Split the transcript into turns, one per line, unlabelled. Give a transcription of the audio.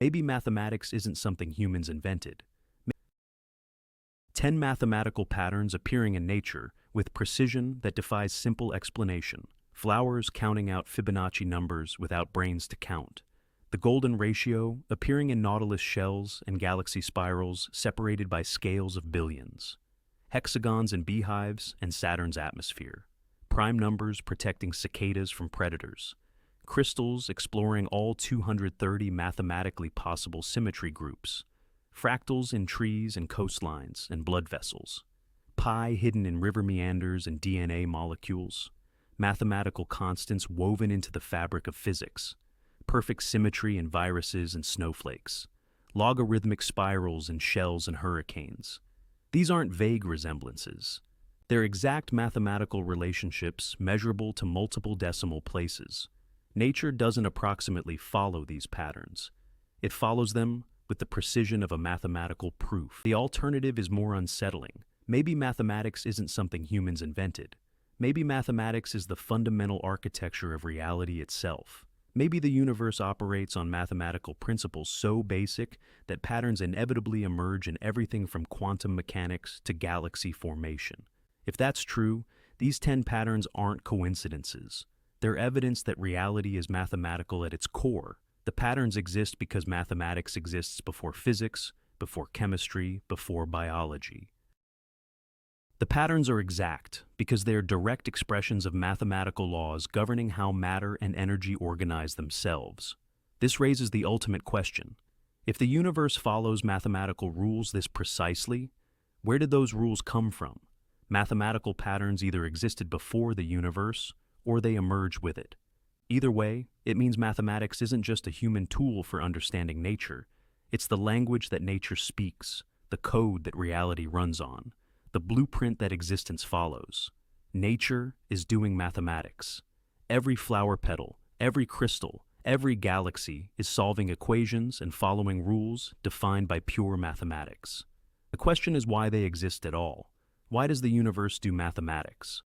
Maybe mathematics isn't something humans invented. 10 mathematical patterns appearing in nature with precision that defies simple explanation. Flowers counting out Fibonacci numbers without brains to count. The golden ratio appearing in nautilus shells and galaxy spirals separated by scales of billions. Hexagons in beehives and Saturn's atmosphere. Prime numbers protecting cicadas from predators. Crystals exploring all 230 mathematically possible symmetry groups. Fractals in trees and coastlines and blood vessels. Pi hidden in river meanders and DNA molecules. Mathematical constants woven into the fabric of physics. Perfect symmetry in viruses and snowflakes. Logarithmic spirals in shells and hurricanes. These aren't vague resemblances. They're exact mathematical relationships measurable to multiple decimal places. Nature doesn't approximately follow these patterns. It follows them with the precision of a mathematical proof. The alternative is more unsettling. Maybe mathematics isn't something humans invented. Maybe mathematics is the fundamental architecture of reality itself. Maybe the universe operates on mathematical principles so basic that patterns inevitably emerge in everything from quantum mechanics to galaxy formation. If that's true, these 10 patterns aren't coincidences. They're evidence that reality is mathematical at its core. The patterns exist because mathematics exists before physics, before chemistry, before biology. The patterns are exact because they are direct expressions of mathematical laws governing how matter and energy organize themselves. This raises the ultimate question. If the universe follows mathematical rules this precisely, where did those rules come from? Mathematical patterns either existed before the universe or they emerge with it. Either way, it means mathematics isn't just a human tool for understanding nature. It's the language that nature speaks, the code that reality runs on, the blueprint that existence follows. Nature is doing mathematics. Every flower petal, every crystal, every galaxy is solving equations and following rules defined by pure mathematics. The question is why they exist at all. Why does the universe do mathematics?